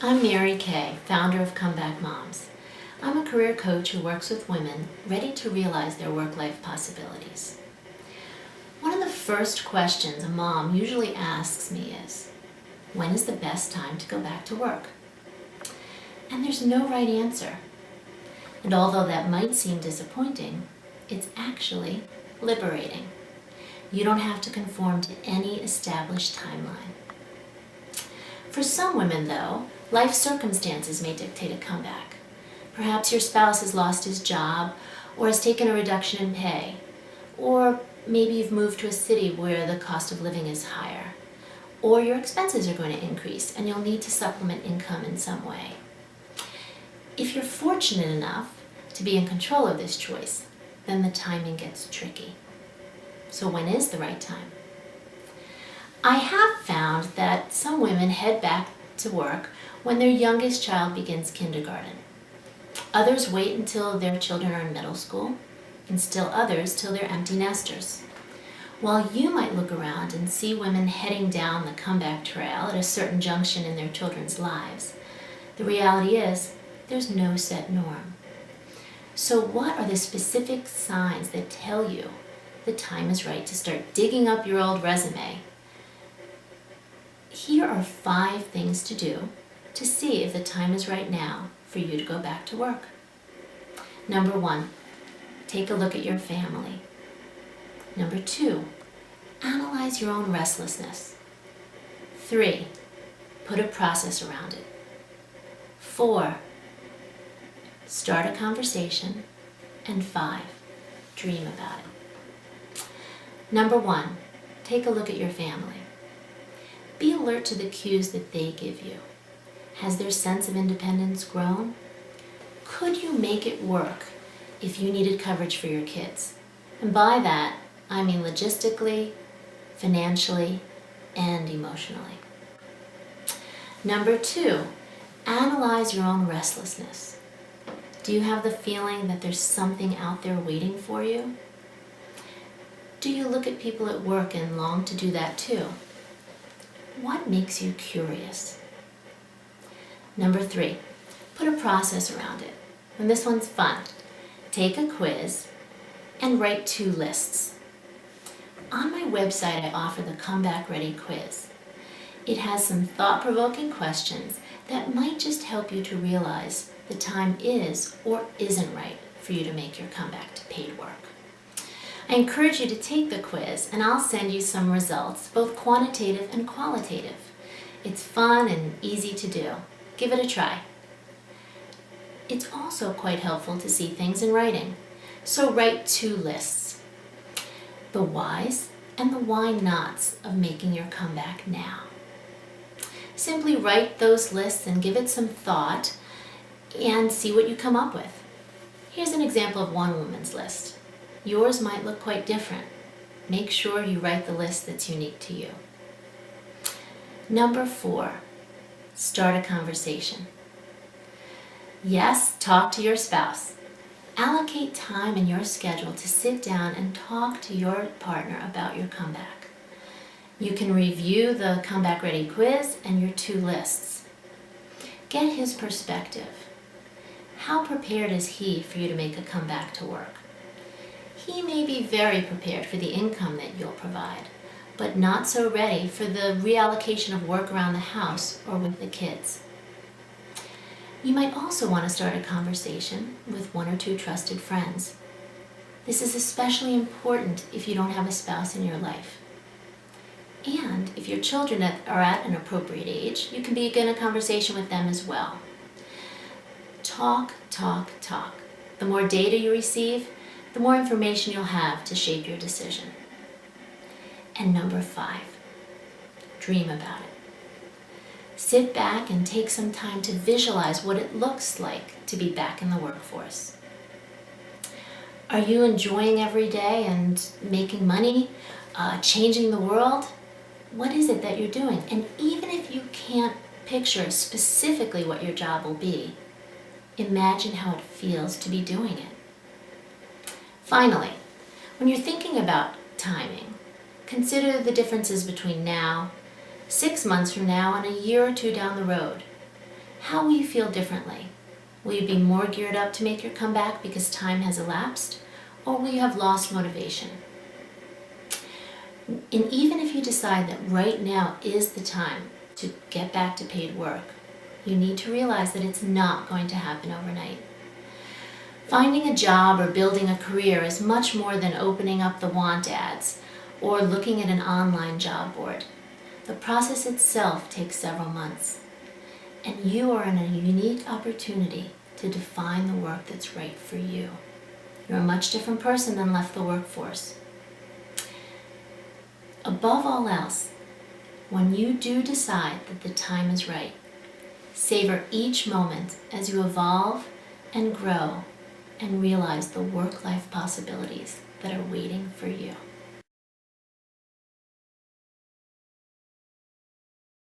I'm Mary Kay, founder of Comeback Moms. I'm a career coach who works with women ready to realize their work-life possibilities. One of the first questions a mom usually asks me is, when is the best time to go back to work? And there's no right answer. And although that might seem disappointing, it's actually liberating. You don't have to conform to any established timeline. For some women, though, life circumstances may dictate a comeback. Perhaps your spouse has lost his job or has taken a reduction in pay, or maybe you've moved to a city where the cost of living is higher, or your expenses are going to increase and you'll need to supplement income in some way. If you're fortunate enough to be in control of this choice, then the timing gets tricky. So when is the right time? I have found that some women head back to work when their youngest child begins kindergarten. Others wait until their children are in middle school, and still others till they're empty nesters. While you might look around and see women heading down the comeback trail at a certain junction in their children's lives, the reality is there's no set norm. So what are the specific signs that tell you the time is right to start digging up your old resume? Here are 5 things to do to see if the time is right now for you to go back to work. Number 1, take a look at your family. Number 2, analyze your own restlessness. 3, put a process around it. 4, start a conversation. And 5, dream about it. Number 1, take a look at your family. Be alert to the cues that they give you. Has their sense of independence grown? Could you make it work if you needed coverage for your kids? And by that, I mean logistically, financially, and emotionally. Number 2, analyze your own restlessness. Do you have the feeling that there's something out there waiting for you? Do you look at people at work and long to do that too? What makes you curious? Number 3, put a process around it. And this one's fun. Take a quiz and write 2 lists. On my website, I offer the Comeback Ready quiz. It has some thought-provoking questions that might just help you to realize the time is or isn't right for you to make your comeback to paid work. I encourage you to take the quiz, and I'll send you some results, both quantitative and qualitative. It's fun and easy to do. Give it a try. It's also quite helpful to see things in writing. So write 2 lists. The whys and the why nots of making your comeback now. Simply write those lists and give it some thought and see what you come up with. Here's an example of one woman's list. Yours might look quite different. Make sure you write the list that's unique to you. Number 4, start a conversation. Yes, talk to your spouse. Allocate time in your schedule to sit down and talk to your partner about your comeback. You can review the Comeback Ready quiz and your 2 lists. Get his perspective. How prepared is he for you to make a comeback to work? He may be very prepared for the income that you'll provide, but not so ready for the reallocation of work around the house or with the kids. You might also want to start a conversation with 1 or 2 trusted friends. This is especially important if you don't have a spouse in your life. And if your children are at an appropriate age, you can begin a conversation with them as well. Talk, talk, talk. The more data you receive, the more information you'll have to shape your decision. And number 5, dream about it. Sit back and take some time to visualize what it looks like to be back in the workforce. Are you enjoying every day and making money, changing the world? What is it that you're doing? And even if you can't picture specifically what your job will be, imagine how it feels to be doing it. Finally, when you're thinking about timing, consider the differences between now, 6 months from now, and a year or 2 down the road. how will you feel differently? Will you be more geared up to make your comeback because time has elapsed, or will you have lost motivation? And even if you decide that right now is the time to get back to paid work, you need to realize that it's not going to happen overnight. Finding a job or building a career is much more than opening up the want ads or looking at an online job board. The process itself takes several months, and you are in a unique opportunity to define the work that's right for you. You're a much different person than left the workforce. Above all else, when you do decide that the time is right, savor each moment as you evolve and grow and realize the work-life possibilities that are waiting for you.